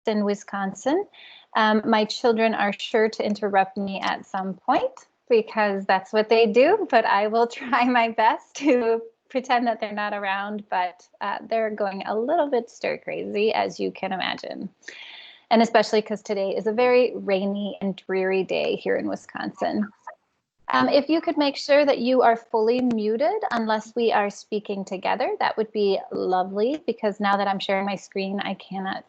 in Wisconsin. My children are sure to interrupt me at some point because that's what they do, but I will try my best to pretend that they're not around, but they're going a little bit stir crazy, as you can imagine. And especially because today is a very rainy and dreary day here in Wisconsin. If you could make sure that you are fully muted unless we are speaking together, that would be lovely, because now that I'm sharing my screen, I cannot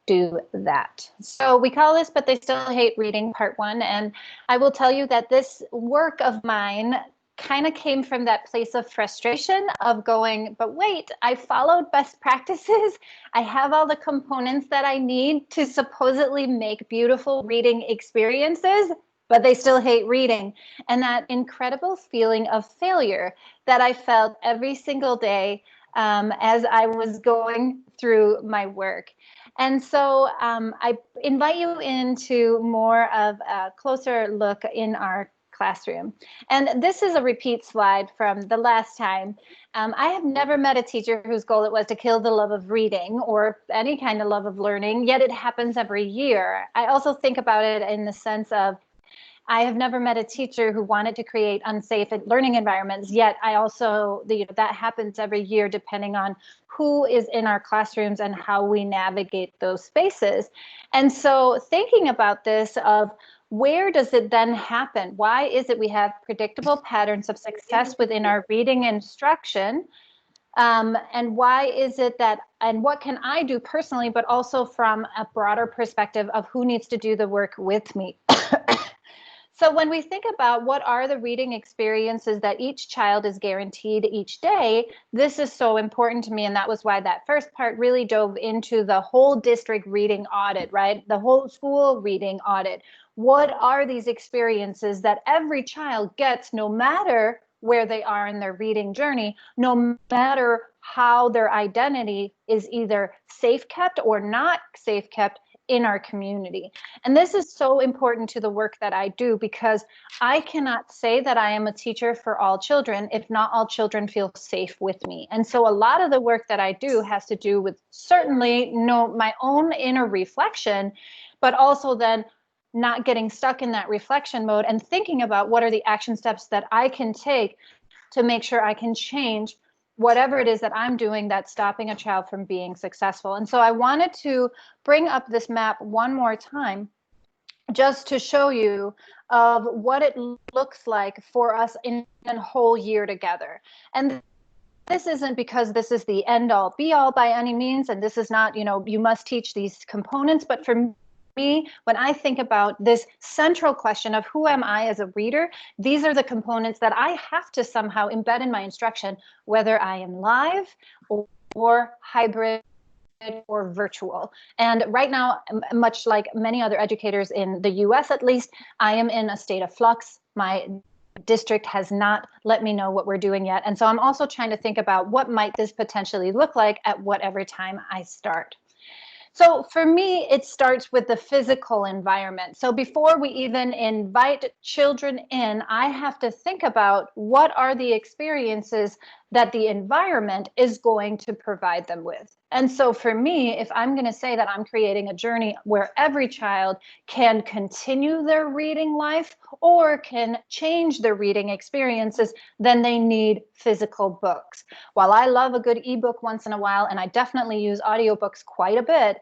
do that. So we call this But They Still Hate Reading Part 1. And I will tell you that this work of mine kind of came from that place of frustration of going, but wait, I followed best practices. I have all the components that I need to supposedly make beautiful reading experiences, but they still hate reading. And that incredible feeling of failure that I felt every single day as I was going through my work. And so I invite you into more of a closer look in our classroom. And this is a repeat slide from the last time. I have never met a teacher whose goal it was to kill the love of reading or any kind of love of learning, yet it happens every year. I also think about it in the sense of I have never met a teacher who wanted to create unsafe learning environments, yet I also, that happens every year depending on who is in our classrooms and how we navigate those spaces. And so thinking about this of where does it then happen? Why is it we have predictable patterns of success within our reading instruction? And why is it that, and what can I do personally, but also from a broader perspective of who needs to do the work with me? So when we think about what are the reading experiences that each child is guaranteed each day, this is so important to me. And that was why that first part really dove into the whole district reading audit, right? The whole school reading audit. What are these experiences that every child gets, no matter where they are in their reading journey, no matter how their identity is either safe kept or not safe kept in our community. And this is so important to the work that I do, because I cannot say that I am a teacher for all children if not all children feel safe with me. And so a lot of the work that I do has to do with certainly my own inner reflection, but also then not getting stuck in that reflection mode and thinking about what are the action steps that I can take to make sure I can change whatever it is that I'm doing that's stopping a child from being successful. And so I wanted to bring up this map one more time just to show you of what it looks like for us in a whole year together. And this isn't because this is the end all be all by any means, and this is not, you must teach these components, but for me, when I think about this central question of who am I as a reader, these are the components that I have to somehow embed in my instruction, whether I am live or hybrid or virtual. And right now, much like many other educators in the US at least, I am in a state of flux. My district has not let me know what we're doing yet. And so I'm also trying to think about what might this potentially look like at whatever time I start. So for me, it starts with the physical environment. So before we even invite children in, I have to think about what are the experiences that the environment is going to provide them with. And so for me, if I'm going to say that I'm creating a journey where every child can continue their reading life or can change their reading experiences, then they need physical books. While I love a good ebook once in a while, and I definitely use audiobooks quite a bit,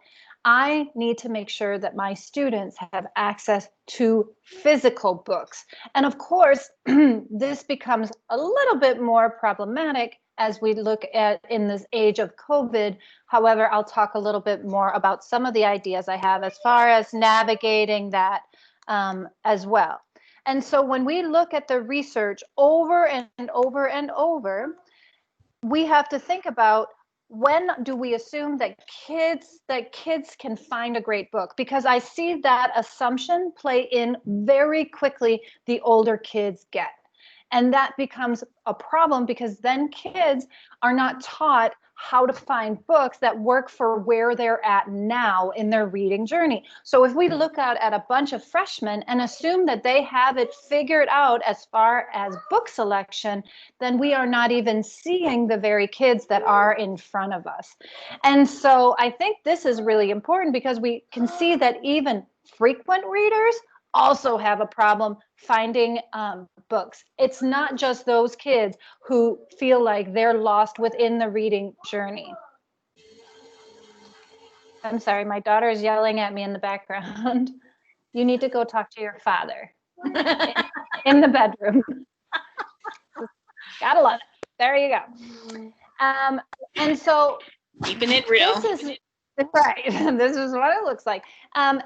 I need to make sure that my students have access to physical books. And of course, this becomes a little bit more problematic as we look at in this age of COVID. However, I'll talk a little bit more about some of the ideas I have as far as navigating that as well. And so when we look at the research over and over and over, we have to think about, when do we assume that kids can find a great book? Because I see that assumption play in very quickly the older kids get. And that becomes a problem because then kids are not taught how to find books that work for where they're at now in their reading journey. So if we look out at a bunch of freshmen and assume that they have it figured out as far as book selection, then we are not even seeing the very kids that are in front of us. And so I think this is really important because we can see that even frequent readers also have a problem finding books. It's not just those kids who feel like they're lost within the reading journey. I'm sorry, my daughter is yelling at me in the background. You need to go talk to your father in the bedroom. Gotta love it. There you go. And so keeping it real. This is right. This is what it looks like.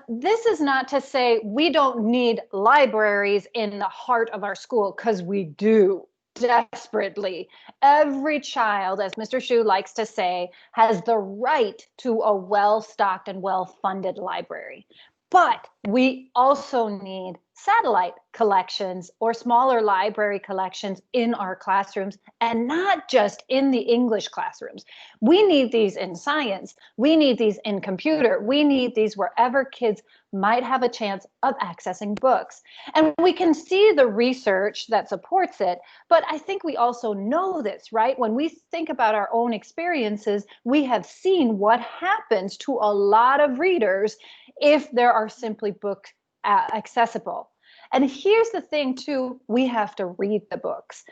This is not to say we don't need libraries in the heart of our school, because we do desperately. Every child, as Mr. Shu likes to say, has the right to a well-stocked and well-funded library. But we also need satellite collections or smaller library collections in our classrooms, and not just in the English classrooms. We need these in science. We need these in computer. We need these wherever kids might have a chance of accessing books. And we can see the research that supports it, but I think we also know this, right? When we think about our own experiences, we have seen what happens to a lot of readers if there are simply books accessible. And here's the thing too, we have to read the books.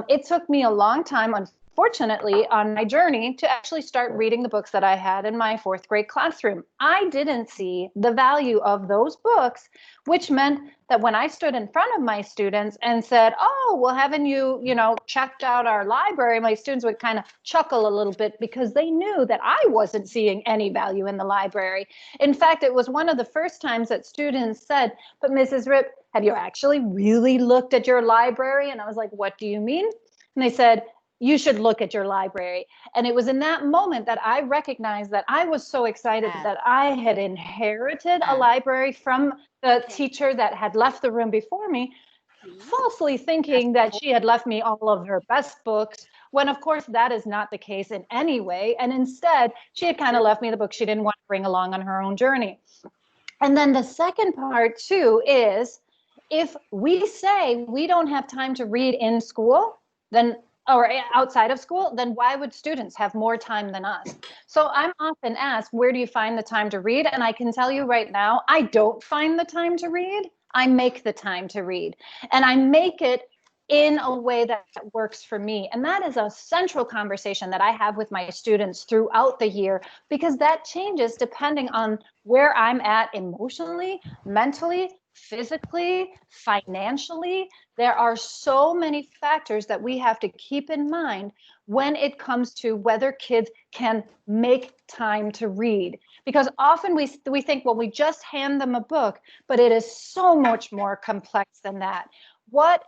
It took me a long time, unfortunately, on my journey to actually start reading the books that I had in my fourth grade classroom. I didn't see the value of those books, which meant that when I stood in front of my students and said, oh, well, haven't you, checked out our library? My students would kind of chuckle a little bit because they knew that I wasn't seeing any value in the library. In fact, it was one of the first times that students said, but Mrs. Rip, have you actually really looked at your library? And I was like, what do you mean? And they said, you should look at your library. And it was in that moment that I recognized that I was so excited that I had inherited a library from the teacher that had left the room before me, falsely thinking that she had left me all of her best books, when of course that is not the case in any way. And instead, she had kind of left me the book she didn't want to bring along on her own journey. And then the second part too is, if we say we don't have time to read in school, then or outside of school, then why would students have more time than us? So I'm often asked, where do you find the time to read? And I can tell you right now, I don't find the time to read. I make the time to read. And I make it in a way that works for me. And that is a central conversation that I have with my students throughout the year, because that changes depending on where I'm at emotionally, mentally, physically, financially. There are so many factors that we have to keep in mind when it comes to whether kids can make time to read. Because often we think, well, we just hand them a book, but it is so much more complex than that. What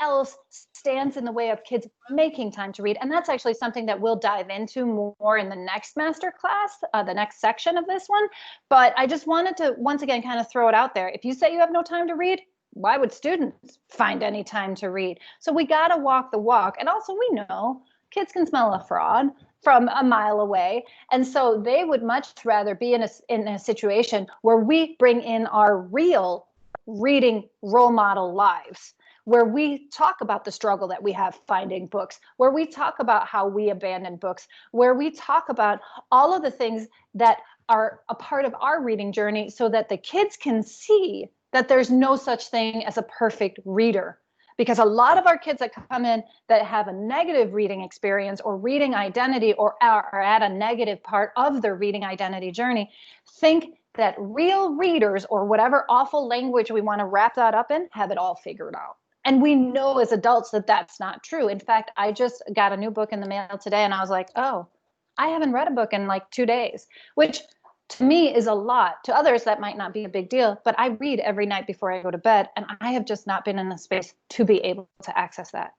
else stands in the way of kids making time to read? And that's actually something that we'll dive into more in the next master class, the next section of this one. But I just wanted to, once again, kind of throw it out there. If you say you have no time to read, why would students find any time to read? So we got to walk the walk. And also we know kids can smell a fraud from a mile away. And so they would much rather be in a situation where we bring in our real reading role model lives, where we talk about the struggle that we have finding books, where we talk about how we abandon books, where we talk about all of the things that are a part of our reading journey, so that the kids can see that there's no such thing as a perfect reader. Because a lot of our kids that come in that have a negative reading experience or reading identity, or are at a negative part of their reading identity journey, think that real readers, or whatever awful language we want to wrap that up in, have it all figured out. And we know as adults that that's not true. In fact, I just got a new book in the mail today and I was like, oh, I haven't read a book in like 2 days, which to me is a lot. To others, that might not be a big deal, but I read every night before I go to bed, and I have just not been in the space to be able to access that.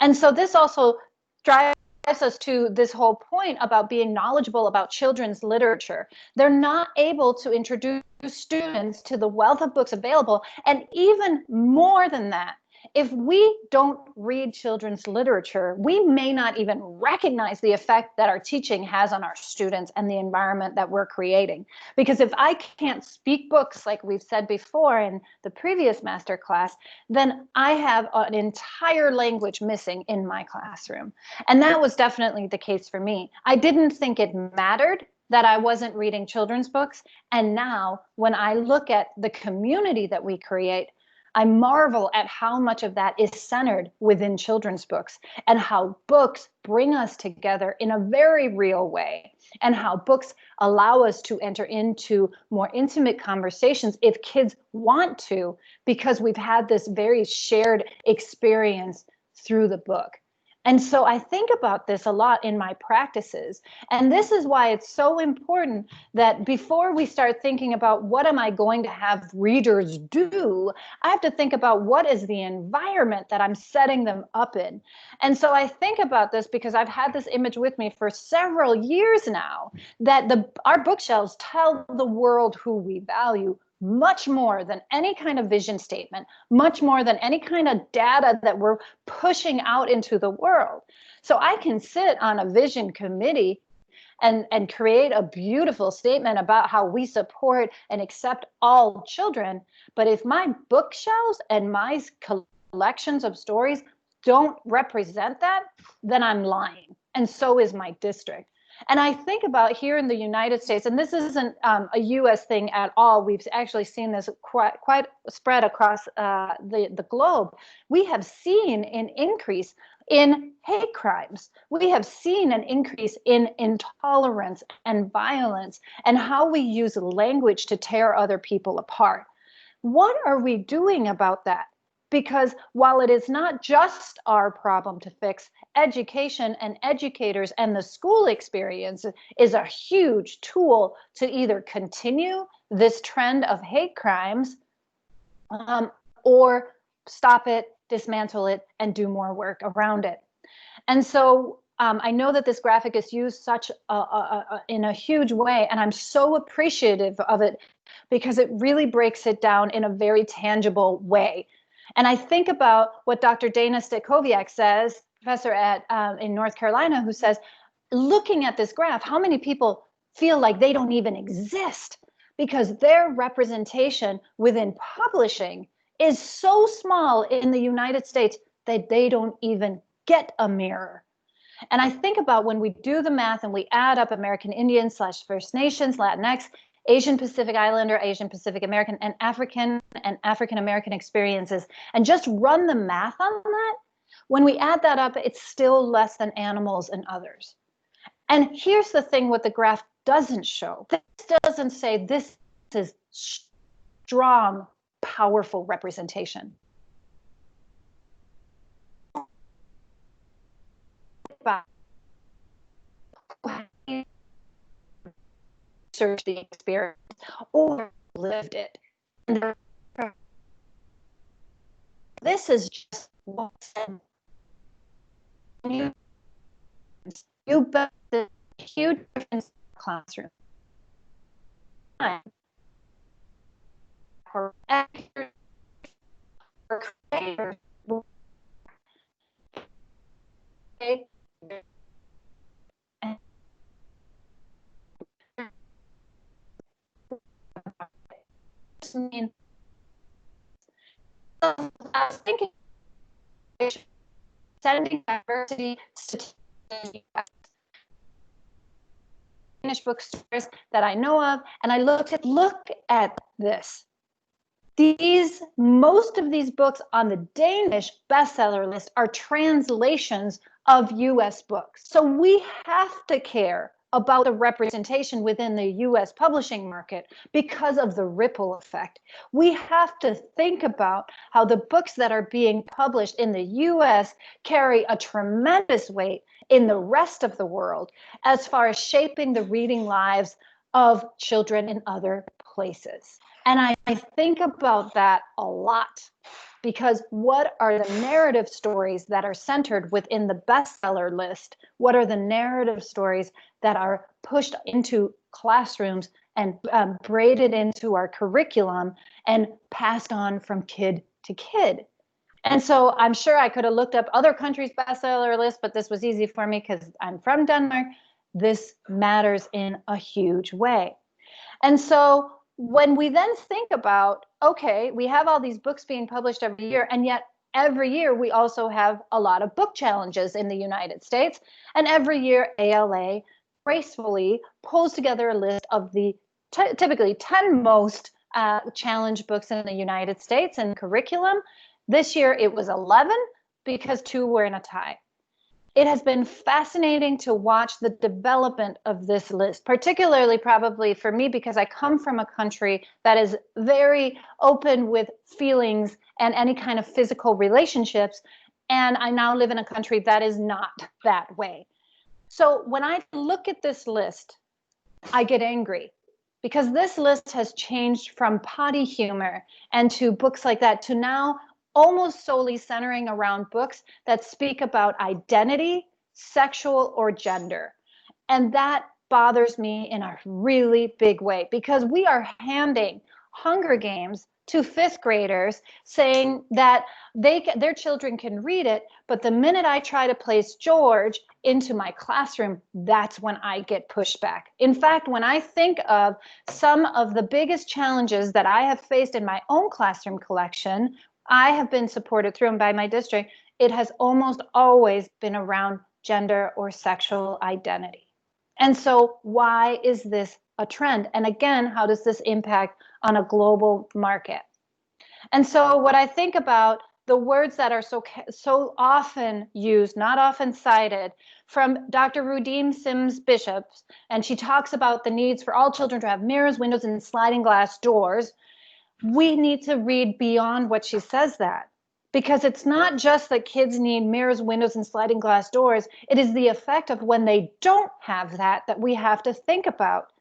And so this also drives us to this whole point about being knowledgeable about children's literature. They're not able to introduce students to the wealth of books available. And even more than that, if we don't read children's literature, we may not even recognize the effect that our teaching has on our students and the environment that we're creating. Because if I can't speak books, like we've said before in the previous master class, then I have an entire language missing in my classroom. And that was definitely the case for me. I didn't think it mattered that I wasn't reading children's books. And now when I look at the community that we create, I marvel at how much of that is centered within children's books, and how books bring us together in a very real way, and how books allow us to enter into more intimate conversations if kids want to, because we've had this very shared experience through the book. And so I think about this a lot in my practices. And this is why it's so important that before we start thinking about what am I going to have readers do, I have to think about what is the environment that I'm setting them up in. And so I think about this because I've had this image with me for several years now, that our bookshelves tell the world who we value much more than any kind of vision statement, much more than any kind of data that we're pushing out into the world. So I can sit on a vision committee and create a beautiful statement about how we support and accept all children. But if my bookshelves and my collections of stories don't represent that, then I'm lying. And so is my district. And I think about here in the United States, and this isn't a US thing at all. We've actually seen this quite spread across the globe. We have seen an increase in hate crimes. We have seen an increase in intolerance and violence, and how we use language to tear other people apart. What are we doing about that? Because while it is not just our problem to fix, education and educators and the school experience is a huge tool to either continue this trend of hate crimes or stop it, dismantle it, and do more work around it. And so I know that this graphic is used in a huge way, and I'm so appreciative of it because it really breaks it down in a very tangible way. And I think about what Dr. Dana Stachowiak says, professor in North Carolina, who says, looking at this graph, how many people feel like they don't even exist because their representation within publishing is so small in the United States that they don't even get a mirror. And I think about when we do the math and we add up American Indians / First Nations, Latinx, Asian Pacific Islander, Asian Pacific American, and African American experiences, and just run the math on that, when we add that up, it's still less than animals and others. And here's the thing what the graph doesn't show. This doesn't say this is strong, powerful representation. Search the experience or lived it. And this is just what's you bet the huge difference in the classroom. For creators, I was thinking sending diversity statistics bookstores that I know of, and I look at this. Most of these books on the Danish bestseller list are translations of US books. So we have to care about the representation within the US publishing market because of the ripple effect. We have to think about how the books that are being published in the US carry a tremendous weight in the rest of the world as far as shaping the reading lives of children in other places. And I think about that a lot. Because what are the narrative stories that are centered within the bestseller list? What are the narrative stories that are pushed into classrooms and braided into our curriculum and passed on from kid to kid? And so I'm sure I could have looked up other countries' bestseller lists, but this was easy for me because I'm from Denmark. This matters in a huge way. And so when we then think about, okay, we have all these books being published every year, and yet every year we also have a lot of book challenges in the United States. And every year ALA gracefully pulls together a list of the typically 10 most challenged books in the United States in curriculum. This year it was 11 because 2 were in a tie. It has been fascinating to watch the development of this list, particularly probably for me, because I come from a country that is very open with feelings and any kind of physical relationships. And I now live in a country that is not that way. So when I look at this list, I get angry because this list has changed from potty humor and to books like that to now almost solely centering around books that speak about identity, sexual, or gender. And that bothers me in a really big way because we are handing Hunger Games to fifth graders saying that their children can read it, but the minute I try to place George into my classroom, that's when I get pushed back. In fact, when I think of some of the biggest challenges that I have faced in my own classroom collection, I have been supported through and by my district, it has almost always been around gender or sexual identity. And so why is this a trend? And again, how does this impact on a global market? And so what I think about the words that are so often used, not often cited, from Dr. Rudeem Sims Bishop, and she talks about the needs for all children to have mirrors, windows, and sliding glass doors. We need to read beyond what she says that, because it's not just that kids need mirrors, windows, and sliding glass doors. It is the effect of when they don't have that we have to think about.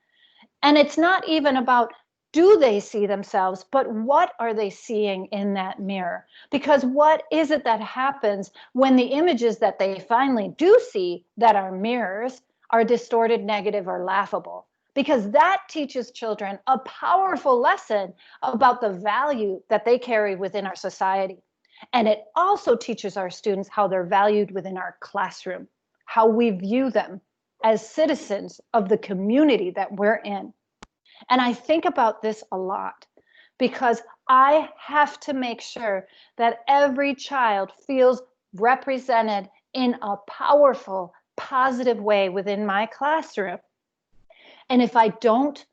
And it's not even about do they see themselves, but what are they seeing in that mirror? Because what is it that happens when the images that they finally do see that are mirrors are distorted, negative, or laughable? Because that teaches children a powerful lesson about the value that they carry within our society. And it also teaches our students how they're valued within our classroom, how we view them as citizens of the community that we're in. And I think about this a lot because I have to make sure that every child feels represented in a powerful, positive way within my classroom. And if I don't,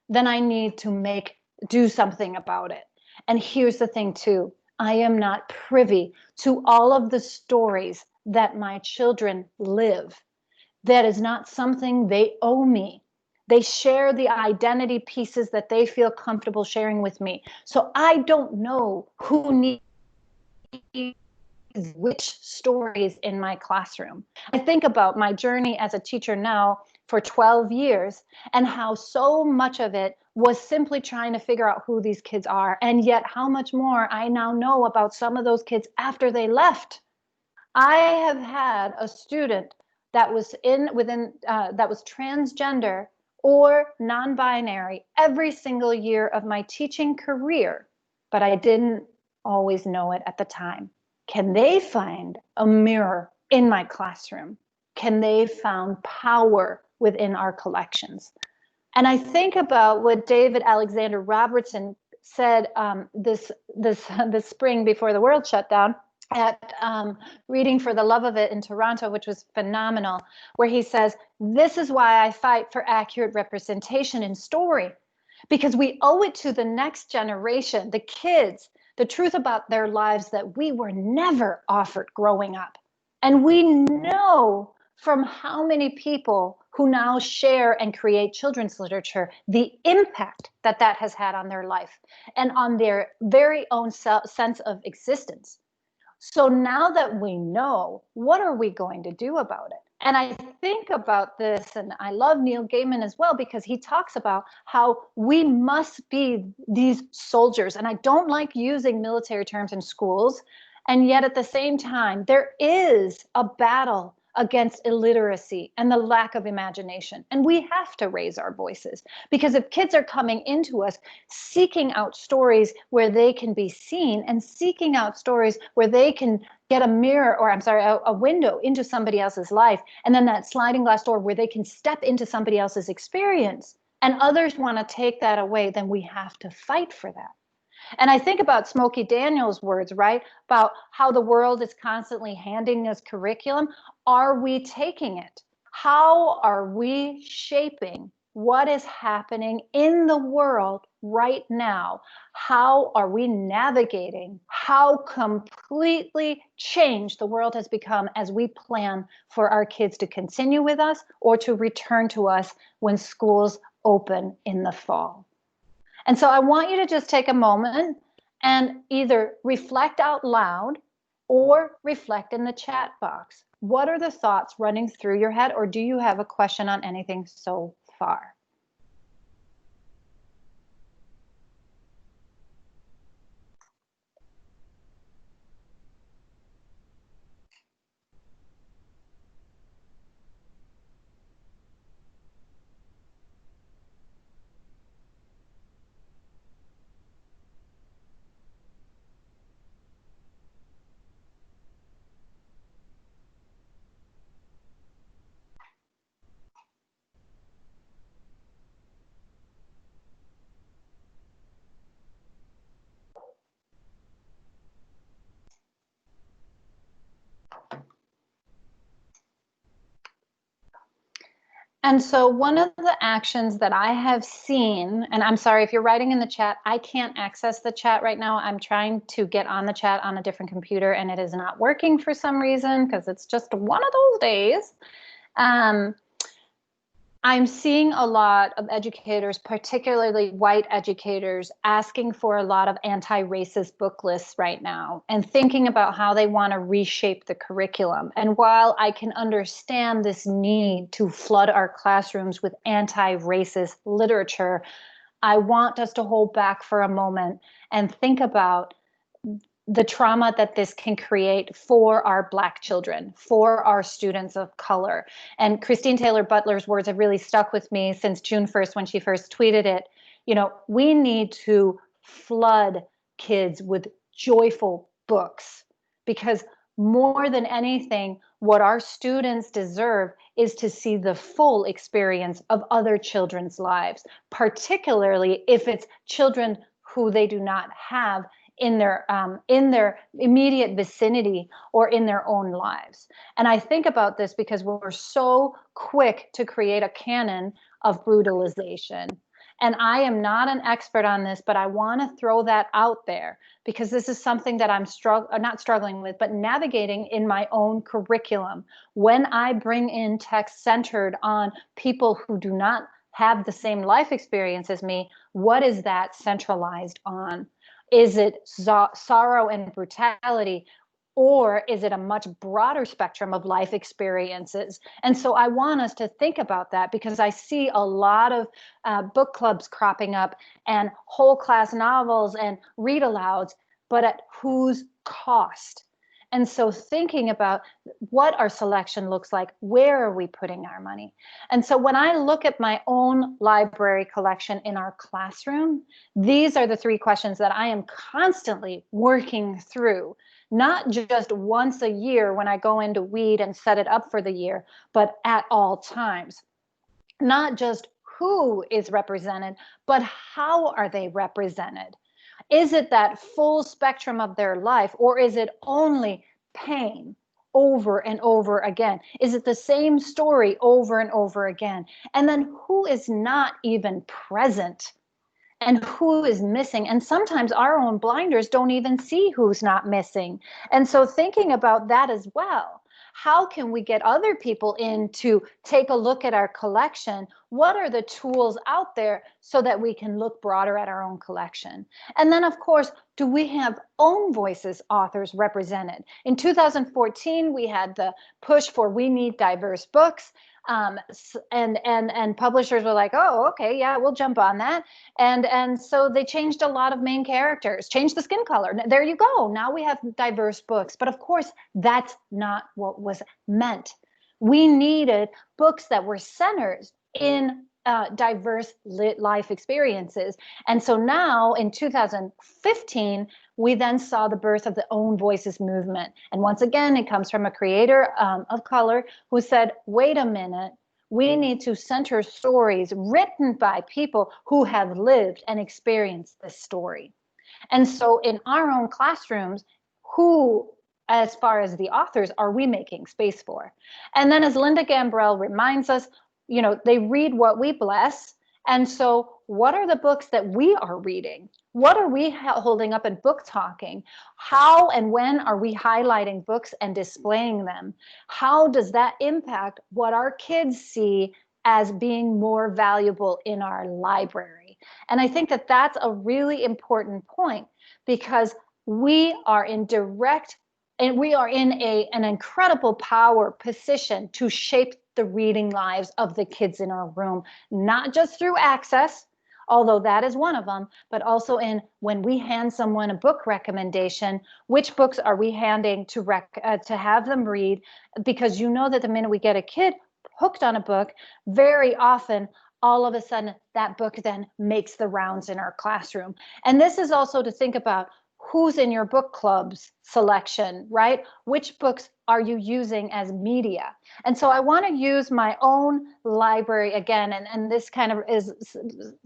then I need to do something about it. And here's the thing too, I am not privy to all of the stories that my children live. That is not something they owe me. They share the identity pieces that they feel comfortable sharing with me. So I don't know who needs which stories in my classroom. I think about my journey as a teacher now for 12 years and how so much of it was simply trying to figure out who these kids are, and yet how much more I now know about some of those kids after they left. I have had a student that was that was transgender or non-binary every single year of my teaching career, but I didn't always know it at the time. Can they find a mirror in my classroom? Can they find power within our collections? And I think about what David Alexander Robertson said this spring before the world shut down at Reading for the Love of It in Toronto, which was phenomenal, where he says, this is why I fight for accurate representation in story, because we owe it to the next generation, the kids, the truth about their lives that we were never offered growing up. And we know from how many people who now share and create children's literature, the impact that that has had on their life and on their very own sense of existence. So now that we know, what are we going to do about it? And I think about this, and I love Neil Gaiman as well, because he talks about how we must be these soldiers. And I don't like using military terms in schools. And yet at the same time, there is a battle against illiteracy and the lack of imagination. And we have to raise our voices, because if kids are coming into us seeking out stories where they can be seen and seeking out stories where they can get a mirror, or I'm sorry, a window into somebody else's life, and then that sliding glass door where they can step into somebody else's experience, and others want to take that away, then we have to fight for that. And I think about Smokey Daniels' words, right? About how the world is constantly handing us curriculum. Are we taking it? How are we shaping what is happening in the world right now? How are we navigating how completely changed the world has become as we plan for our kids to continue with us or to return to us when schools open in the fall? And so I want you to just take a moment and either reflect out loud or reflect in the chat box. What are the thoughts running through your head, or do you have a question on anything so far? And so one of the actions that I have seen, and I'm sorry if you're writing in the chat, I can't access the chat right now. I'm trying to get on the chat on a different computer and it is not working for some reason because it's just one of those days. I'm seeing a lot of educators, particularly white educators, asking for a lot of anti-racist book lists right now and thinking about how they want to reshape the curriculum. And while I can understand this need to flood our classrooms with anti-racist literature, I want us to hold back for a moment and think about the trauma that this can create for our Black children, for our students of color. And Christine Taylor Butler's words have really stuck with me since June 1st when she first tweeted it. You know, we need to flood kids with joyful books, because more than anything, what our students deserve is to see the full experience of other children's lives, particularly if it's children who they do not have in their immediate vicinity or in their own lives. And I think about this because we're so quick to create a canon of brutalization. And I am not an expert on this, but I want to throw that out there because this is something that I'm not struggling with, but navigating in my own curriculum. When I bring in text centered on people who do not have the same life experience as me, what is that centralized on? Is it sorrow and brutality, or is it a much broader spectrum of life experiences? And so I want us to think about that because I see a lot of book clubs cropping up and whole class novels and read alouds, but at whose cost? And so thinking about what our selection looks like, where are we putting our money? And so when I look at my own library collection in our classroom, these are the three questions that I am constantly working through, not just once a year when I go into weed and set it up for the year, but at all times. Not just who is represented, but how are they represented? Is it that full spectrum of their life, or is it only pain over and over again? Is it the same story over and over again? And then who is not even present and who is missing? And sometimes our own blinders don't even see who's not missing. And so thinking about that as well. How can we get other people in to take a look at our collection? What are the tools out there so that we can look broader at our own collection? And then, of course, do we have own voices authors represented? In 2014, we had the push for we need diverse books. And publishers were like, oh, okay, yeah, we'll jump on that. And so they changed a lot of main characters, changed the skin color. There you go. Now we have diverse books. But of course, that's not what was meant. We needed books that were centered in diverse life experiences. And so now in 2015, we then saw the birth of the Own Voices movement. And once again, it comes from a creator of color who said, wait a minute, we need to center stories written by people who have lived and experienced this story. And so in our own classrooms, who, as far as the authors, are we making space for? And then as Linda Gambrell reminds us, you know, they read what we bless. And so what are the books that we are reading? What are we holding up in book talking? How and when are we highlighting books and displaying them? How does that impact what our kids see as being more valuable in our library? And I think that that's a really important point, because we are in direct, and we are in an incredible power position to shape the reading lives of the kids in our room, not just through access, although that is one of them, but also in when we hand someone a book recommendation, which books are we handing to have them read? Because you know that the minute we get a kid hooked on a book, very often, all of a sudden, that book then makes the rounds in our classroom. And this is also to think about who's in your book club's selection, right? Which books are you using as media? And so I want to use my own library again, and this kind of is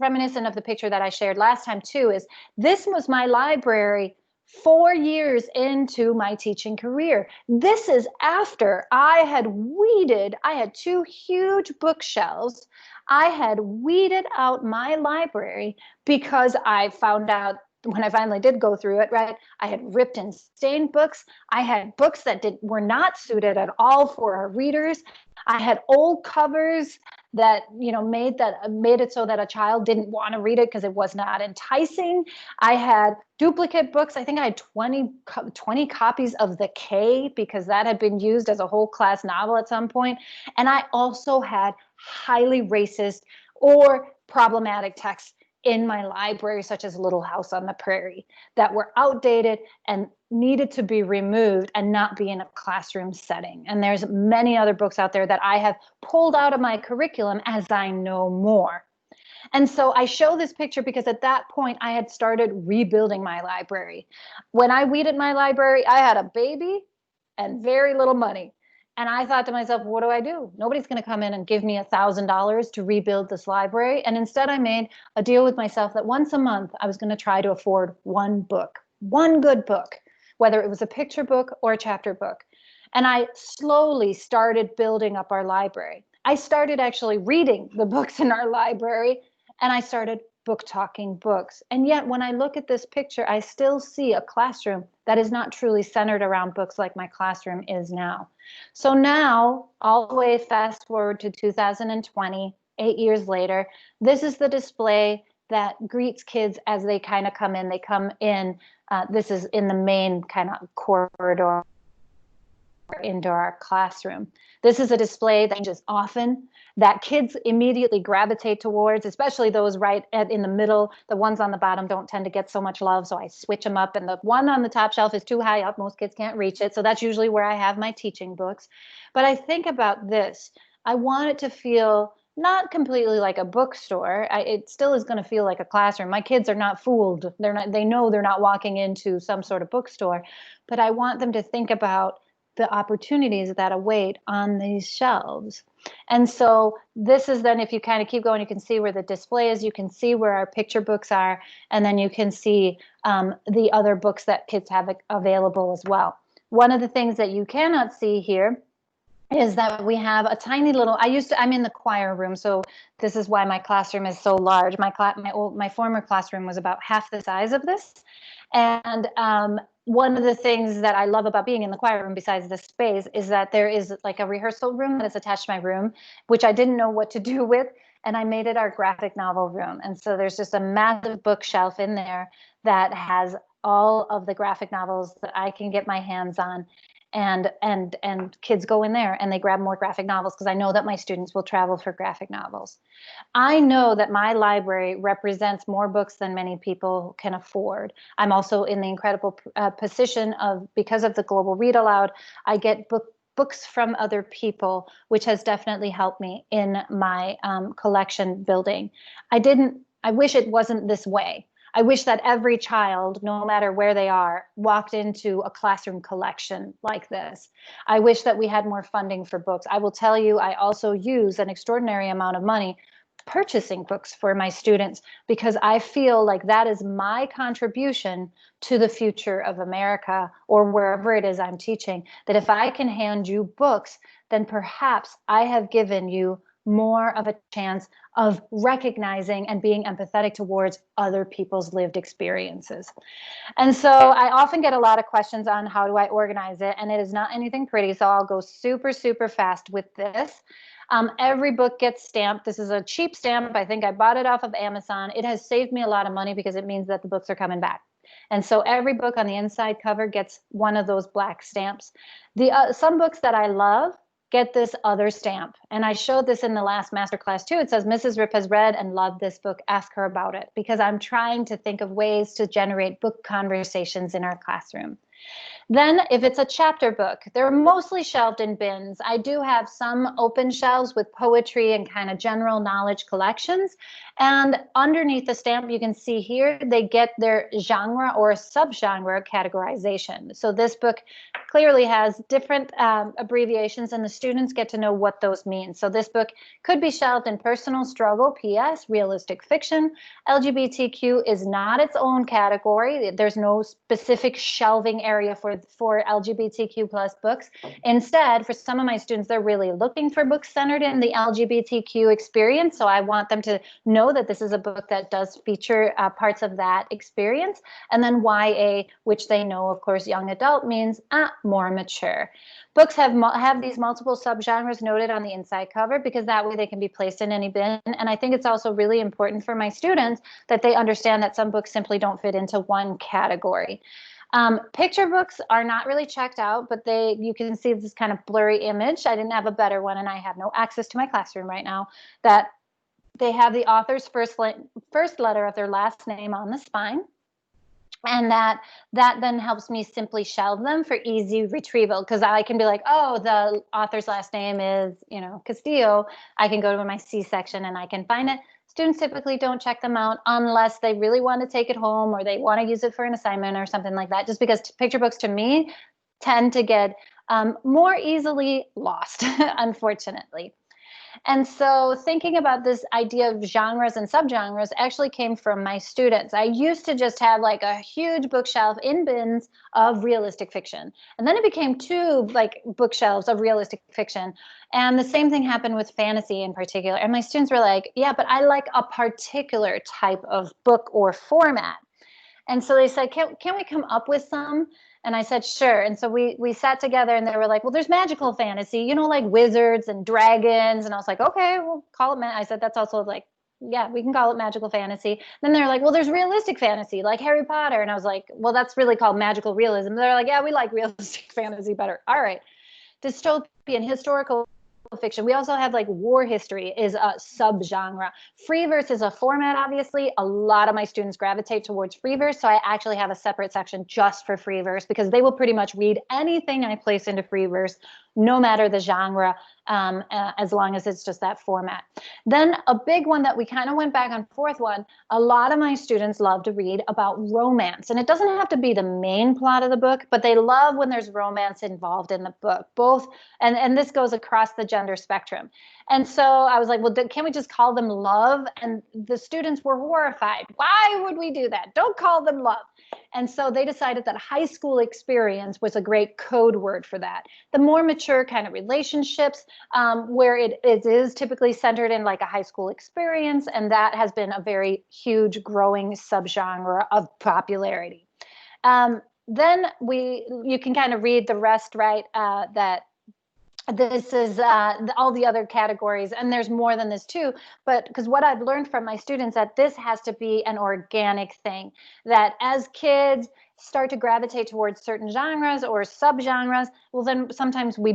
reminiscent of the picture that I shared last time too, is this was my library 4 years into my teaching career. This is after I had 2 huge bookshelves. I had weeded out my library because I found out when I finally did go through it, right, I had ripped and stained books. I had books that were not suited at all for our readers. I had old covers that, you know, made it so that a child didn't want to read it because it was not enticing. I had duplicate books. I think I had 20 copies of The K, because that had been used as a whole class novel at some point. And I also had highly racist or problematic texts in my library, such as Little House on the Prairie, that were outdated and needed to be removed and not be in a classroom setting. And there's many other books out there that I have pulled out of my curriculum as I know more. And so I show this picture because at that point I had started rebuilding my library. When I weeded my library, I had a baby and very little money. And I thought to myself, what do I do? Nobody's going to come in and give me $1,000 to rebuild this library. And instead I made a deal with myself that once a month I was going to try to afford one book, one good book, whether it was a picture book or a chapter book. And I slowly started building up our library. I started actually reading the books in our library, and I started book talking books. And yet when I look at this picture, I still see a classroom that is not truly centered around books like my classroom is now. So now, all the way fast forward to 2020, 8 years later, this is the display that greets kids as they kind of come in. They come in, this is in the main kind of corridor into our classroom. This is a display that changes often, that kids immediately gravitate towards, especially those right in the middle. The ones on the bottom don't tend to get so much love, so I switch them up. And the one on the top shelf is too high up. Most kids can't reach it. So that's usually where I have my teaching books. But I think about this. I want it to feel not completely like a bookstore. It still is going to feel like a classroom. My kids are not fooled. They know they're not walking into some sort of bookstore. But I want them to think about the opportunities that await on these shelves. And so this is then, if you kind of keep going, you can see where the display is, you can see where our picture books are, and then you can see the other books that kids have available as well. One of the things that you cannot see here is that we have a tiny little, I'm in the choir room, so this is why my classroom is so large. My former classroom was about half the size of this. And one of the things that I love about being in the choir room, besides the space, is that there is like a rehearsal room that is attached to my room, which I didn't know what to do with. And I made it our graphic novel room. And so there's just a massive bookshelf in there that has all of the graphic novels that I can get my hands on. And kids go in there and they grab more graphic novels because I know that my students will travel for graphic novels. I know that my library represents more books than many people can afford. I'm also in the incredible position of, because of the global read aloud, I get books from other people, which has definitely helped me in my collection building. I wish it wasn't this way. I wish that every child, no matter where they are, walked into a classroom collection like this. I wish that we had more funding for books. I will tell you, I also use an extraordinary amount of money purchasing books for my students because I feel like that is my contribution to the future of America or wherever it is I'm teaching. That if I can hand you books, then perhaps I have given you more of a chance of recognizing and being empathetic towards other people's lived experiences. And so I often get a lot of questions on how do I organize it, and it is not anything pretty. So I'll go super, super fast with this. Every book gets stamped. This is a cheap stamp. I think I bought it off of Amazon. It has saved me a lot of money because it means that the books are coming back. And so every book on the inside cover gets one of those black stamps. Some books that I love get this other stamp. And I showed this in the last masterclass too. It says, Mrs. Rip has read and loved this book. Ask her about it, because I'm trying to think of ways to generate book conversations in our classroom. Then if it's a chapter book, they're mostly shelved in bins. I do have some open shelves with poetry and kind of general knowledge collections. And underneath the stamp, you can see here, they get their genre or subgenre categorization. So this book clearly has different abbreviations, and the students get to know what those mean. So this book could be shelved in personal struggle, PS, realistic fiction. LGBTQ is not its own category. There's no specific shelving area for LGBTQ plus books. Instead, for some of my students, they're really looking for books centered in the LGBTQ experience. So I want them to know that this is a book that does feature parts of that experience. And then YA, which they know, of course, young adult means more mature. Books have these multiple subgenres noted on the inside cover because that way they can be placed in any bin. And I think it's also really important for my students that they understand that some books simply don't fit into one category. Picture books are not really checked out, but you can see this kind of blurry image. I didn't have a better one, and I have no access to my classroom right now, that they have the author's first letter of their last name on the spine. And that then helps me simply shelve them for easy retrieval, because I can be like, oh, the author's last name is, Castillo. I can go to my C section and I can find it. Students typically don't check them out unless they really want to take it home or they want to use it for an assignment or something like that, just because picture books to me tend to get more easily lost, unfortunately. And so thinking about this idea of genres and subgenres actually came from my students. I used to just have like a huge bookshelf in bins of realistic fiction. And then it became two like bookshelves of realistic fiction. And the same thing happened with fantasy in particular. And my students were like, yeah, but I like a particular type of book or format. And so they said, can we come up with some? And I said, sure. And so we sat together and they were like, well, there's magical fantasy, like wizards and dragons. And I was like, okay, we'll call it. I said, that's also like, yeah, we can call it magical fantasy. Then they're like, well, there's realistic fantasy like Harry Potter. And I was like, well, that's really called magical realism. They're like, yeah, we like realistic fantasy better. All right. Dystopian historical fiction. We also have like war history is a subgenre. Free verse is a format, obviously. A lot of my students gravitate towards free verse, so I actually have a separate section just for free verse because they will pretty much read anything I place into free verse, no matter the genre, as long as it's just that format. Then a big one that we kind of went back and forth on, a lot of my students love to read about romance. And it doesn't have to be the main plot of the book, but they love when there's romance involved in the book, both, and this goes across the gender spectrum. And so I was like, well, can we just call them love? And the students were horrified. Why would we do that? Don't call them love. And so they decided that high school experience was a great code word for that. The more mature kind of relationships, where it is typically centered in like a high school experience. And that has been a very huge growing subgenre of popularity. Then you can kind of read the rest, right? That this is all the other categories, and there's more than this too, but because what I've learned from my students, that this has to be an organic thing, that as kids start to gravitate towards certain genres or subgenres, well, then sometimes we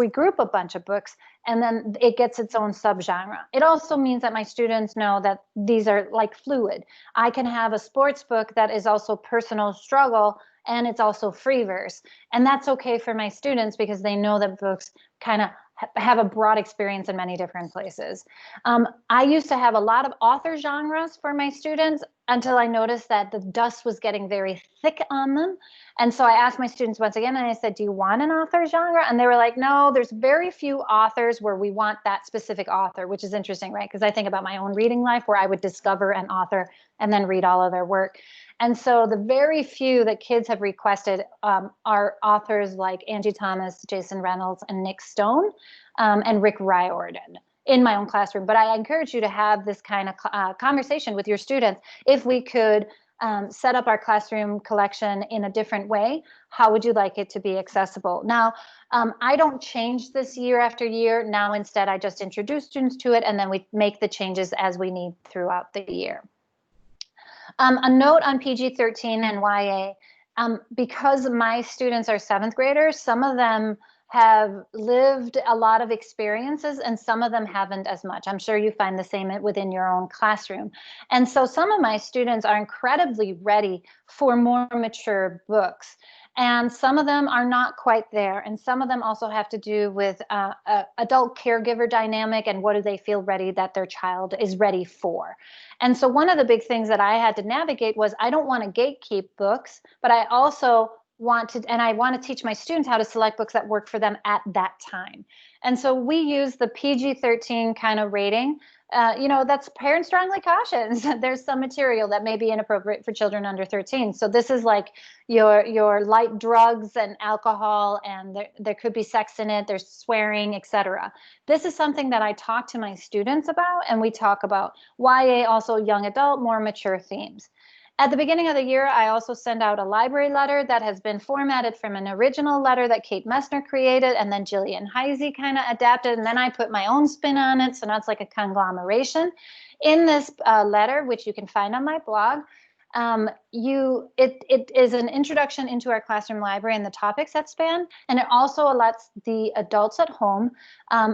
group a bunch of books and then it gets its own subgenre. It also means that my students know that these are like fluid. I can have a sports book that is also personal struggle, and it's also free verse. And that's okay for my students because they know that books kind of have a broad experience in many different places. I used to have a lot of author genres for my students until I noticed that the dust was getting very thick on them. And so I asked my students once again, and I said, do you want an author genre? And they were like, no, there's very few authors where we want that specific author, which is interesting, right? Because I think about my own reading life where I would discover an author and then read all of their work. And so the very few that kids have requested are authors like Angie Thomas, Jason Reynolds, and Nick Stone, and Rick Riordan in my own classroom. But I encourage you to have this kind of conversation with your students. If we could set up our classroom collection in a different way, how would you like it to be accessible? Now, I don't change this year after year. Now, instead, I just introduce students to it, and then we make the changes as we need throughout the year. A note on PG-13 and YA, because my students are 7th graders, some of them have lived a lot of experiences and some of them haven't as much. I'm sure you find the same within your own classroom. And so some of my students are incredibly ready for more mature books. And some of them are not quite there. And some of them also have to do with adult caregiver dynamic and what do they feel ready that their child is ready for. And so one of the big things that I had to navigate was I don't want to gatekeep books, but I also want to teach my students how to select books that work for them at that time. And so we use the PG-13 kind of rating. That's parent strongly cautions. There's some material that may be inappropriate for children under 13. So this is like your light drugs and alcohol, and there could be sex in it, there's swearing, etc. This is something that I talk to my students about, and we talk about YA, also young adult, more mature themes. At the beginning of the year, I also send out a library letter that has been formatted from an original letter that Kate Messner created, and then Jillian Heisey kind of adapted, and then I put my own spin on it, so now it's like a conglomeration. In this letter, which you can find on my blog, it is an introduction into our classroom library and the topics that span, and it also lets the adults at home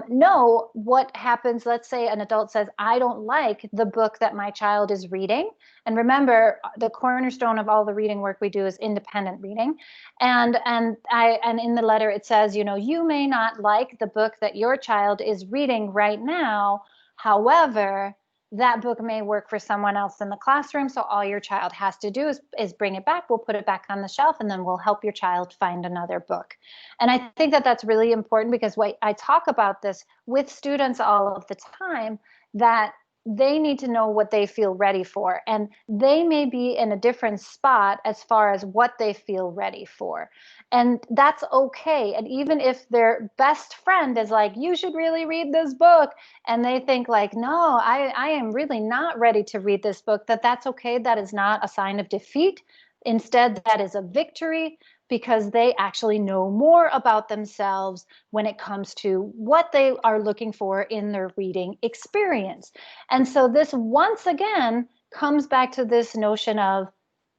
know what happens. Let's say an adult says, I don't like the book that my child is reading. And remember, the cornerstone of all the reading work we do is independent reading. And in the letter it says, you may not like the book that your child is reading right now. However, that book may work for someone else in the classroom. So all your child has to do is bring it back. We'll put it back on the shelf, and then we'll help your child find another book. And I think that that's really important because I talk about this with students all of the time, that they need to know what they feel ready for. And they may be in a different spot as far as what they feel ready for. And that's okay. And even if their best friend is like, you should really read this book, and they think like, no, I am really not ready to read this book, that's okay. That is not a sign of defeat. Instead, that is a victory, because they actually know more about themselves when it comes to what they are looking for in their reading experience. And so this once again comes back to this notion of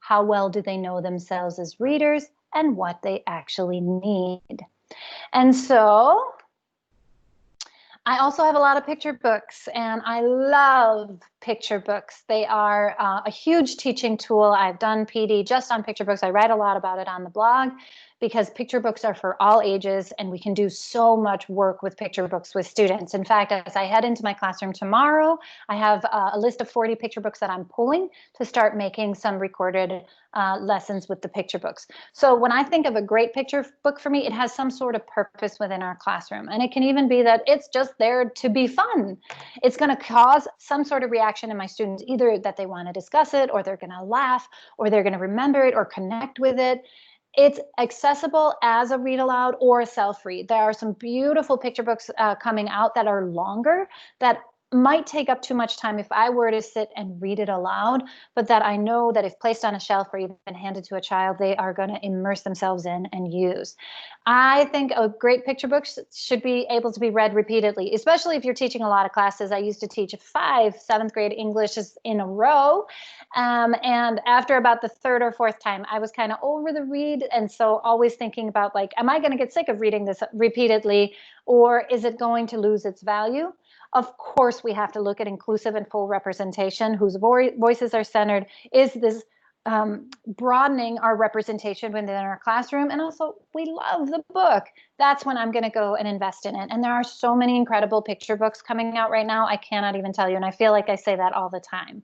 how well do they know themselves as readers and what they actually need. And so I also have a lot of picture books, and I love picture books. They are a huge teaching tool. I've done PD just on picture books. I write a lot about it on the blog because picture books are for all ages, and we can do so much work with picture books with students. In fact, as I head into my classroom tomorrow, I have a list of 40 picture books that I'm pulling to start making some recorded lessons with the picture books. So when I think of a great picture book for me, it has some sort of purpose within our classroom. And it can even be that it's just there to be fun. It's going to cause some sort of reaction in my students, either that they want to discuss it, or they're going to laugh, or they're going to remember it or connect with it. It's accessible as a read aloud or a self-read. There are some beautiful picture books coming out that are longer, that might take up too much time if I were to sit and read it aloud, but that I know that if placed on a shelf or even handed to a child, they are going to immerse themselves in and use. I think a great picture book should be able to be read repeatedly, especially if you're teaching a lot of classes. I used to teach 5 7th grade English in a row. And after about the 3rd or 4th time, I was kind of over the read. And so always thinking about, like, am I going to get sick of reading this repeatedly, or is it going to lose its value? Of course, we have to look at inclusive and full representation, whose voices are centered. Is this broadening our representation within our classroom? And also, we love the book. That's when I'm going to go and invest in it. And there are so many incredible picture books coming out right now. I cannot even tell you. And I feel like I say that all the time.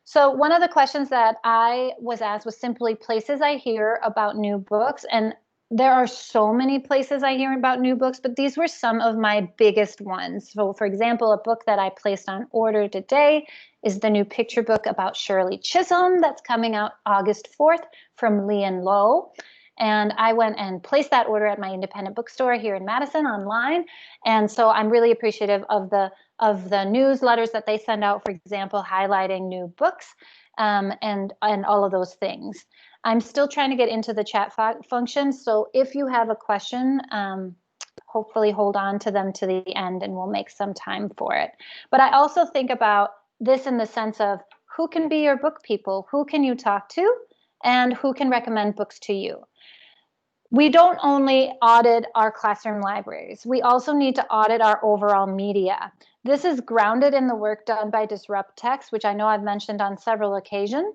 So one of the questions that I was asked was simply places I hear about new books. And there are so many places I hear about new books, but these were some of my biggest ones. So for example, a book that I placed on order today is the new picture book about Shirley Chisholm that's coming out August 4th from Lee and Low. And I went and placed that order at my independent bookstore here in Madison online. And so I'm really appreciative of the newsletters that they send out, for example, highlighting new books and all of those things. I'm still trying to get into the chat function. So if you have a question, hopefully hold on to them to the end and we'll make some time for it. But I also think about this in the sense of who can be your book people? Who can you talk to? And who can recommend books to you? We don't only audit our classroom libraries, we also need to audit our overall media. This is grounded in the work done by Disrupt Text, which I know I've mentioned on several occasions,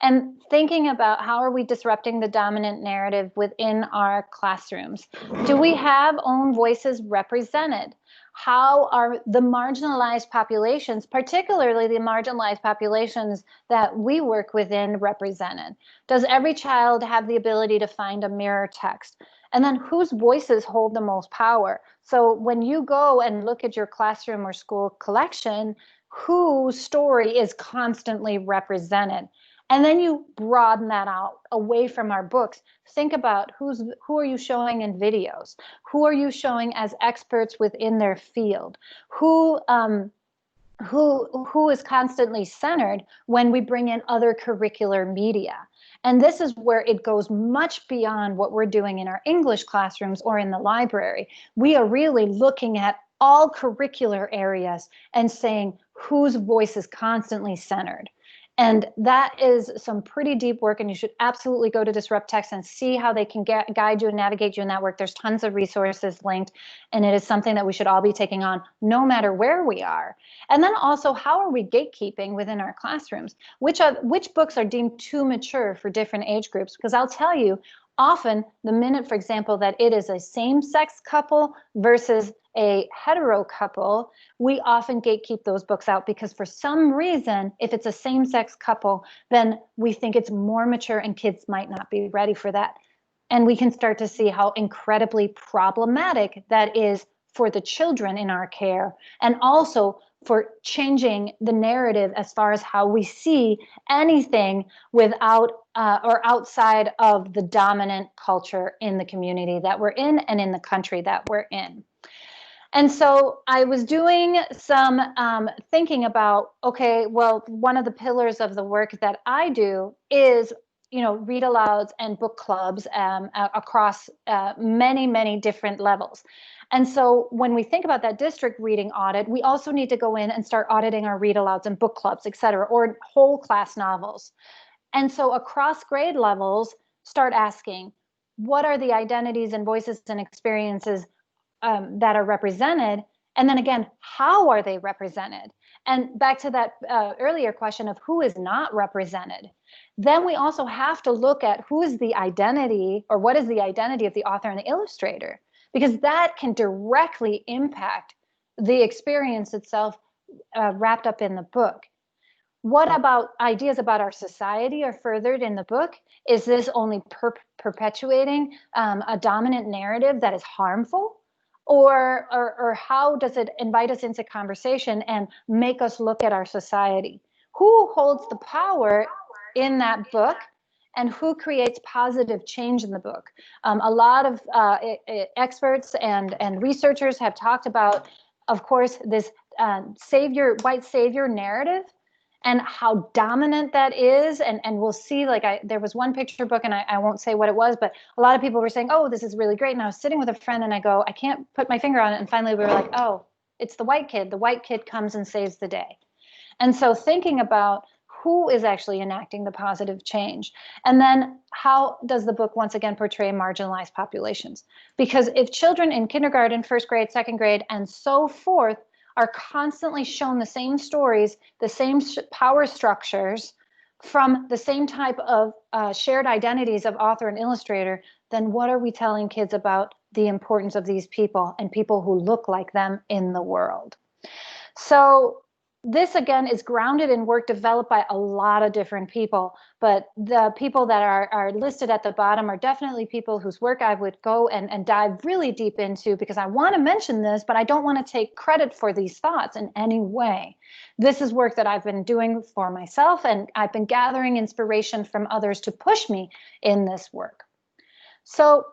and thinking about how are we disrupting the dominant narrative within our classrooms. Do we have own voices represented? How are the marginalized populations, particularly the marginalized populations that we work within, represented? Does every child have the ability to find a mirror text? And then whose voices hold the most power? So when you go and look at your classroom or school collection, whose story is constantly represented? And then you broaden that out away from our books. Think about who are you showing in videos? Who are you showing as experts within their field? Who is constantly centered when we bring in other curricular media? And this is where it goes much beyond what we're doing in our English classrooms or in the library. We are really looking at all curricular areas and saying whose voice is constantly centered. And that is some pretty deep work, and you should absolutely go to Disrupt Text and see how they can guide you and navigate you in that work. There's tons of resources linked, and it is something that we should all be taking on no matter where we are. And then also, how are we gatekeeping within our classrooms? Which books are deemed too mature for different age groups? Because I'll tell you, often the minute, for example, that it is a same-sex couple versus a hetero couple, we often gatekeep those books out because for some reason, if it's a same-sex couple, then we think it's more mature and kids might not be ready for that. And we can start to see how incredibly problematic that is for the children in our care, and also for changing the narrative as far as how we see anything without or outside of the dominant culture in the community that we're in and in the country that we're in. And so I was doing some thinking about, okay, well, one of the pillars of the work that I do is, read alouds and book clubs across many, many different levels. And so when we think about that district reading audit, we also need to go in and start auditing our read alouds and book clubs, et cetera, or whole class novels. And so across grade levels, start asking, what are the identities and voices and experiences that are represented? And then again, how are they represented? And back to that earlier question of who is not represented, then we also have to look at who is the identity, or what is the identity of the author and the illustrator, because that can directly impact the experience itself wrapped up in the book. What about ideas about our society are furthered in the book? Is this only perpetuating a dominant narrative that is harmful? Or how does it invite us into conversation and make us look at our society? Who holds the power in that book, and who creates positive change in the book? A lot of experts and researchers have talked about, of course, this white savior narrative, and how dominant that is. And we'll see, like, there was one picture book, and I won't say what it was, but a lot of people were saying, oh, this is really great. And I was sitting with a friend, and I go, I can't put my finger on it. And finally we were like, oh, it's the white kid. The white kid comes and saves the day. And so thinking about who is actually enacting the positive change, and then how does the book once again portray marginalized populations? Because if children in kindergarten, first grade, second grade, and so forth are constantly shown the same stories, the same power structures, from the same type of shared identities of author and illustrator, then what are we telling kids about the importance of these people and people who look like them in the world? So this, again, is grounded in work developed by a lot of different people, but the people that are listed at the bottom are definitely people whose work I would go and dive really deep into, because I want to mention this, but I don't want to take credit for these thoughts in any way. This is work that I've been doing for myself, and I've been gathering inspiration from others to push me in this work. So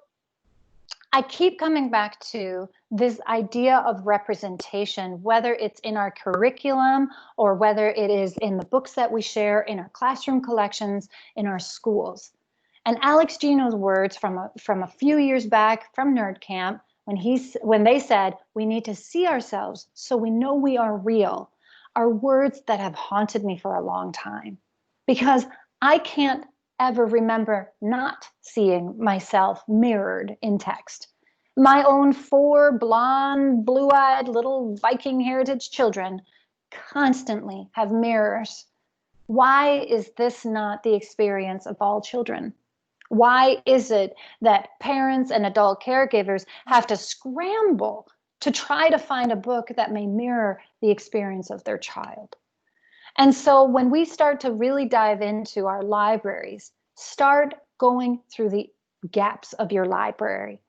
I keep coming back to this idea of representation, whether it's in our curriculum or whether it is in the books that we share, in our classroom collections, in our schools. And Alex Gino's words from a few years back from Nerd Camp, when they said, we need to see ourselves so we know we are real, are words that have haunted me for a long time, because I can't ever remember not seeing myself mirrored in text. My own 4 blonde, blue-eyed little Viking heritage children constantly have mirrors. Why is this not the experience of all children? Why is it that parents and adult caregivers have to scramble to try to find a book that may mirror the experience of their child? And so when we start to really dive into our libraries, start going through the gaps of your library.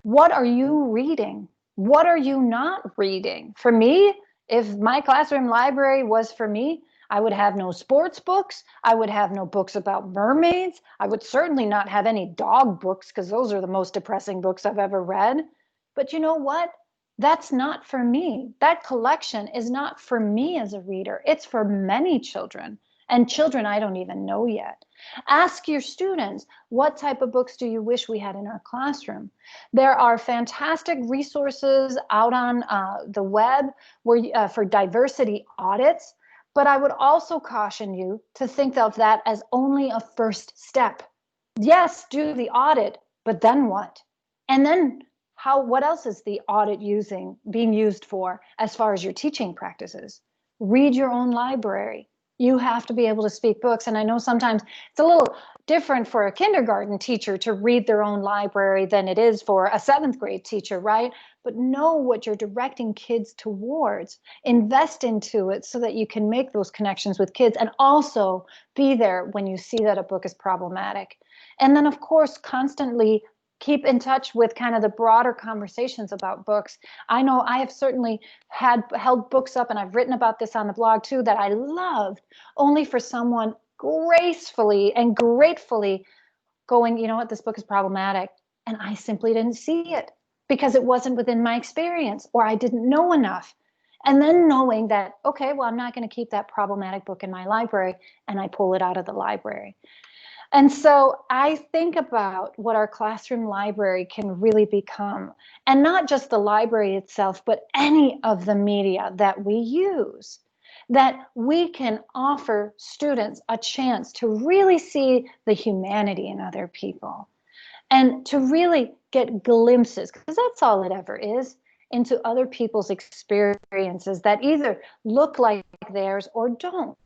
What are you reading? What are you not reading? For me, if my classroom library was for me, I would have no sports books. I would have no books about mermaids. I would certainly not have any dog books, because those are the most depressing books I've ever read. But you know what? That's not for me. That collection is not for me as a reader. It's for many children, and children I don't even know yet. Ask your students, what type of books do you wish we had in our classroom? There are fantastic resources out on the web for diversity audits, but I would also caution you to think of that as only a first step. Yes, do the audit, but then what? And then what else is the audit being used for as far as your teaching practices? Read your own library. You have to be able to speak books. And I know sometimes it's a little different for a kindergarten teacher to read their own library than it is for a 7th grade teacher, right? But know what you're directing kids towards. Invest into it so that you can make those connections with kids, and also be there when you see that a book is problematic. And then, of course, constantly keep in touch with kind of the broader conversations about books. I know I have certainly held books up, and I've written about this on the blog too, that I loved, only for someone gracefully and gratefully going, you know what, this book is problematic. And I simply didn't see it because it wasn't within my experience, or I didn't know enough. And then knowing that, okay, well, I'm not going to keep that problematic book in my library, and I pull it out of the library. And so I think about what our classroom library can really become, and not just the library itself, but any of the media that we use, that we can offer students a chance to really see the humanity in other people, and to really get glimpses, because that's all it ever is. into other people's experiences that either look like theirs or don't.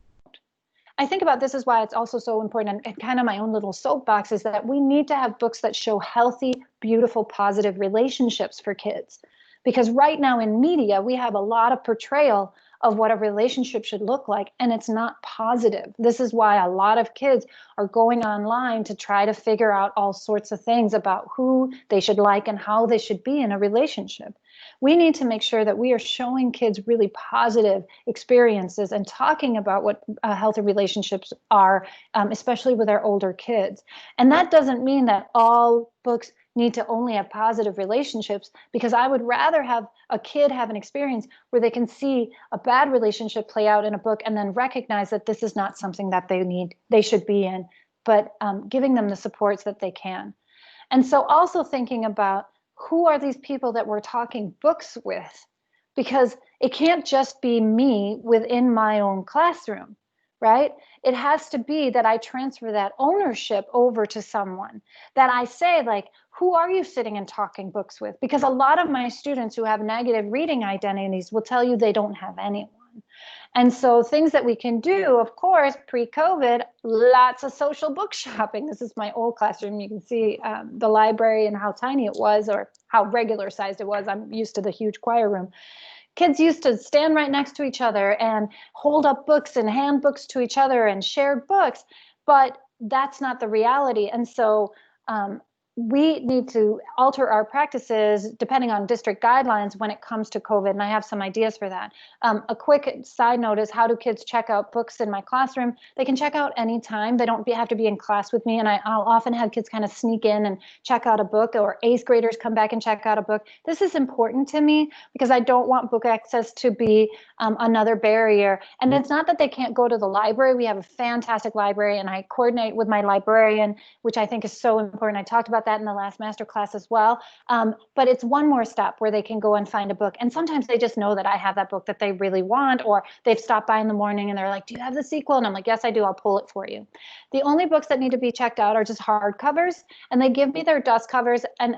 I think about this is why it's also so important, and kind of my own little soapbox is that we need to have books that show healthy, beautiful, positive relationships for kids. Because right now in media, we have a lot of portrayal of what a relationship should look like, and it's not positive. This is why a lot of kids are going online to try to figure out all sorts of things about who they should like and how they should be in a relationship. We need to make sure that we are showing kids really positive experiences and talking about what healthy relationships are, especially with our older kids. And that doesn't mean that all books need to only have positive relationships, because I would rather have a kid have an experience where they can see a bad relationship play out in a book and then recognize that this is not something that they should be in, but giving them the supports that they can. And so also thinking about who are these people that we're talking books with, because it can't just be me within my own classroom, right? It has to be that I transfer that ownership over to someone, that I say, like, who are you sitting and talking books with? Because a lot of my students who have negative reading identities will tell you they don't have anyone. And so things that we can do, of course, pre-COVID, lots of social book shopping. This is my old classroom. You can see the library and how tiny it was, or how regular sized it was. I'm used to the huge choir room. Kids used to stand right next to each other and hold up books and hand books to each other and share books, but that's not the reality. And so we need to alter our practices depending on district guidelines when it comes to COVID, and I have some ideas for that. A quick side note is, how do kids check out books in my classroom? They can check out anytime. They don't have to be in class with me, and I'll often have kids kind of sneak in and check out a book, or eighth graders come back and check out a book. This is important to me because I don't want book access to be another barrier. And it's not that they can't go to the library. We have a fantastic library, and I coordinate with my librarian, which I think is so important. I talked about that in the last master class as well. But it's one more step where they can go and find a book. And sometimes they just know that I have that book that they really want, or they've stopped by in the morning and they're like, do you have the sequel? And I'm like, yes, I do. I'll pull it for you. The only books that need to be checked out are just hardcovers. And they give me their dust covers. And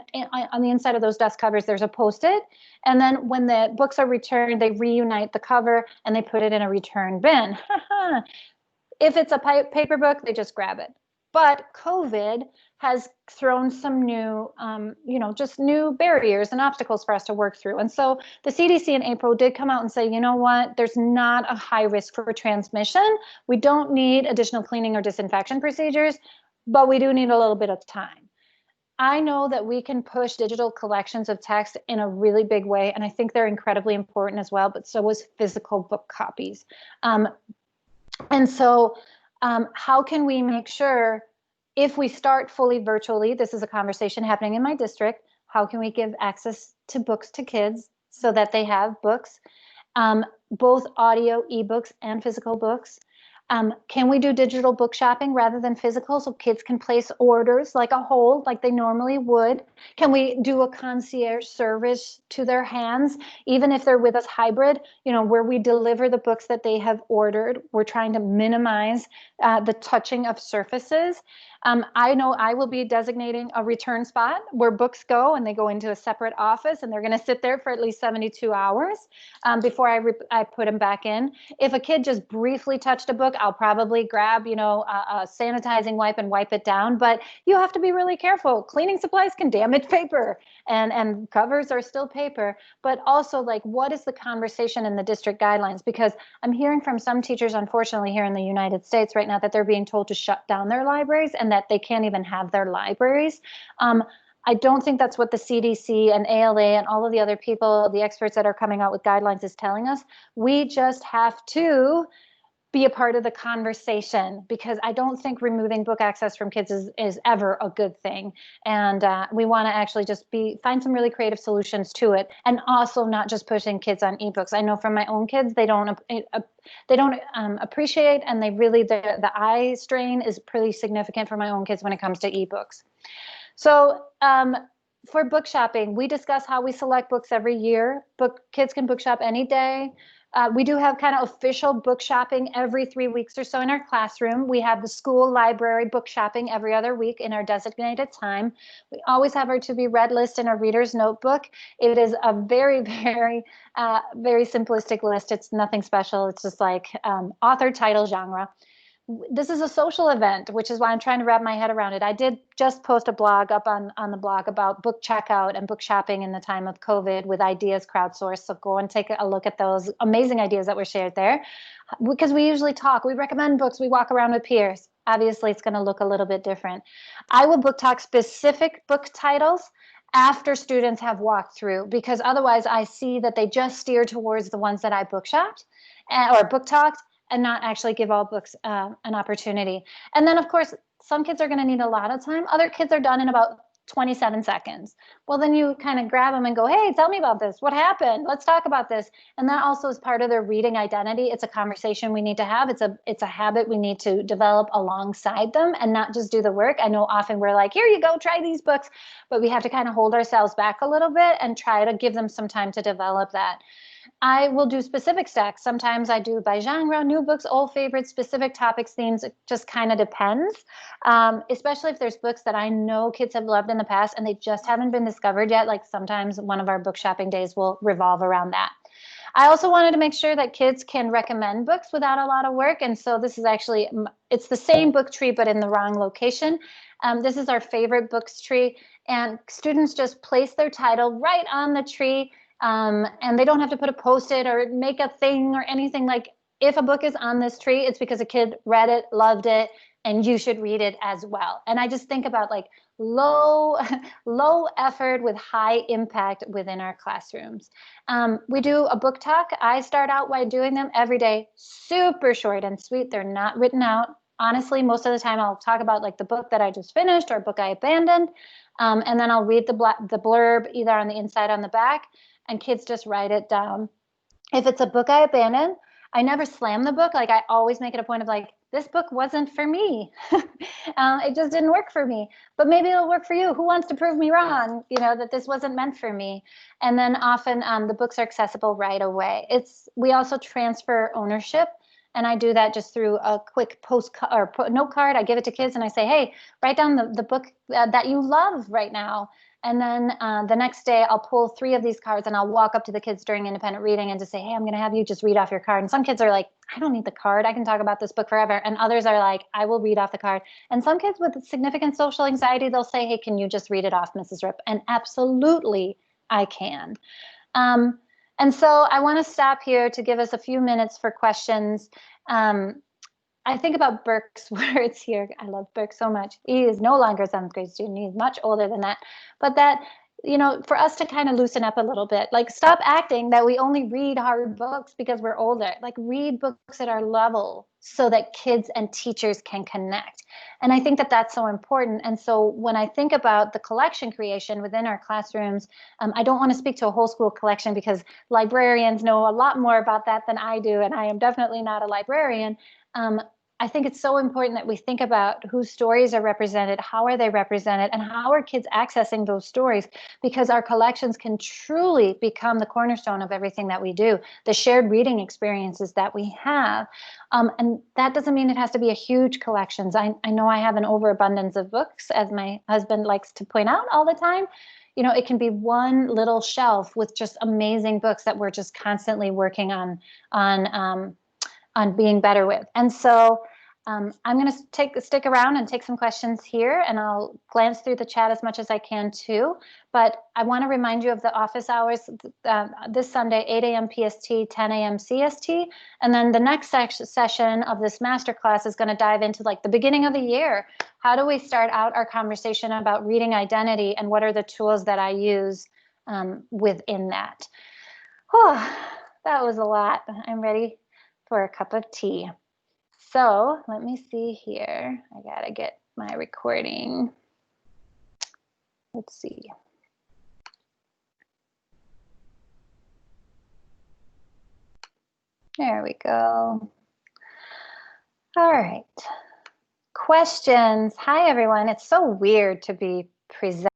on the inside of those dust covers, there's a Post-it. And then when the books are returned, they reunite the cover and they put it in a return bin. If it's a paper book, they just grab it. But COVID has thrown some new, just new barriers and obstacles for us to work through. And so the CDC in April did come out and say, you know what, there's not a high risk for transmission. We don't need additional cleaning or disinfection procedures, but we do need a little bit of time. I know that we can push digital collections of text in a really big way, and I think they're incredibly important as well, but so is physical book copies. And so how can we make sure, if we start fully virtually, this is a conversation happening in my district, how can we give access to books to kids so that they have books, both audio, ebooks, and physical books? Can we do digital book shopping rather than physical, so kids can place orders like a whole, like they normally would? Can we do a concierge service to their hands, even if they're with us hybrid, where we deliver the books that they have ordered? We're trying to minimize the touching of surfaces. I know I will be designating a return spot where books go, and they go into a separate office, and they're going to sit there for at least 72 hours before I put them back in. If a kid just briefly touched a book, I'll probably grab, a sanitizing wipe and wipe it down. But you have to be really careful. Cleaning supplies can damage paper, and covers are still paper. But also, like, what is the conversation in the district guidelines? Because I'm hearing from some teachers, unfortunately, here in the United States right now, that they're being told to shut down their libraries and that they can't even have their libraries. I don't think that's what the CDC and ALA and all of the other people, the experts that are coming out with guidelines, is telling us. We just have to be a part of the conversation, because I don't think removing book access from kids is ever a good thing. And we want to actually just find some really creative solutions to it, and also not just pushing kids on ebooks. I know from my own kids, they don't appreciate, and they really, the eye strain is pretty significant for my own kids when it comes to ebooks. So for book shopping, we discuss how we select books every year. Kids can book shop any day. We do have kind of official book shopping every 3 weeks or so in our classroom. We have the school library book shopping every other week in our designated time. We always have our to be read list in our reader's notebook. It is a very, very simplistic list. It's nothing special. It's just like author, title, genre. This is a social event, which is why I'm trying to wrap my head around it. I did just post a blog up on the blog about book checkout and book shopping in the time of COVID with ideas crowdsourced. So go and take a look at those amazing ideas that were shared there. Because we usually talk, we recommend books, we walk around with peers. Obviously, it's going to look a little bit different. I will book talk specific book titles after students have walked through, because otherwise I see that they just steer towards the ones that I book shopped or book talked, and not actually give all books an opportunity. And then, of course, some kids are going to need a lot of time. Other kids are done in about 27 seconds. Well, then you kind of grab them and go, hey, tell me about this. What happened? Let's talk about this. And that also is part of their reading identity. It's a conversation we need to have. It's a habit we need to develop alongside them and not just do the work. I know often we're like, here you go, try these books. But we have to kind of hold ourselves back a little bit and try to give them some time to develop that. I will do specific stacks. Sometimes I do by genre, new books, old favorites, specific topics, themes. It just kind of depends, especially if there's books that I know kids have loved in the past and they just haven't been discovered yet. Like sometimes one of our book shopping days will revolve around that. I also wanted to make sure that kids can recommend books without a lot of work. And so this is actually, it's the same book tree, but in the wrong location. This is our favorite books tree. And students just place their title right on the tree. And they don't have to put a post-it or make a thing or anything. Like if a book is on this tree, it's because a kid read it, loved it, and you should read it as well. And I just think about like low effort with high impact within our classrooms. We do a book talk. I start out by doing them every day, super short and sweet. They're not written out. Honestly, most of the time I'll talk about like the book that I just finished or a book I abandoned. And then I'll read the blurb either on the inside or on the back. And kids just write it down. If it's a book I abandoned, I never slam the book. Like I always make it a point of like, this book wasn't for me. It just didn't work for me, but maybe it'll work for you. Who wants to prove me wrong, that this wasn't meant for me? And then often the books are accessible right away. We also transfer ownership. And I do that just through a quick note card. I give it to kids and I say, hey, write down the book that you love right now. And then the next day I'll pull 3 of these cards and I'll walk up to the kids during independent reading and just say, hey, I'm going to have you just read off your card. And some kids are like, I don't need the card. I can talk about this book forever. And others are like, I will read off the card. And some kids with significant social anxiety, they'll say, hey, can you just read it off, Mrs. Rip? And absolutely, I can. And so I want to stop here to give us a few minutes for questions. I think about Burke's words here. I love Burke so much. He is no longer a 7th grade student. He's much older than that. But that, for us to kind of loosen up a little bit, like stop acting that we only read hard books because we're older. Like read books at our level so that kids and teachers can connect. And I think that that's so important. And so when I think about the collection creation within our classrooms, I don't want to speak to a whole school collection because librarians know a lot more about that than I do. And I am definitely not a librarian. I think it's so important that we think about whose stories are represented, how are they represented, and how are kids accessing those stories, because our collections can truly become the cornerstone of everything that we do, the shared reading experiences that we have. And that doesn't mean it has to be a huge collections. I know I have an overabundance of books, as my husband likes to point out all the time. It can be one little shelf with just amazing books that we're just constantly working on being better with. And so I'm going to stick around and take some questions here, and I'll glance through the chat as much as I can too. But I want to remind you of the office hours this Sunday, 8 a.m. PST, 10 a.m. CST. And then the next session of this masterclass is going to dive into like the beginning of the year. How do we start out our conversation about reading identity, and what are the tools that I use within that? Oh, that was a lot. I'm ready for a cup of tea. So let me see here. I gotta get my recording. Let's see. There we go. All right. Questions. Hi, everyone. It's so weird to be presenting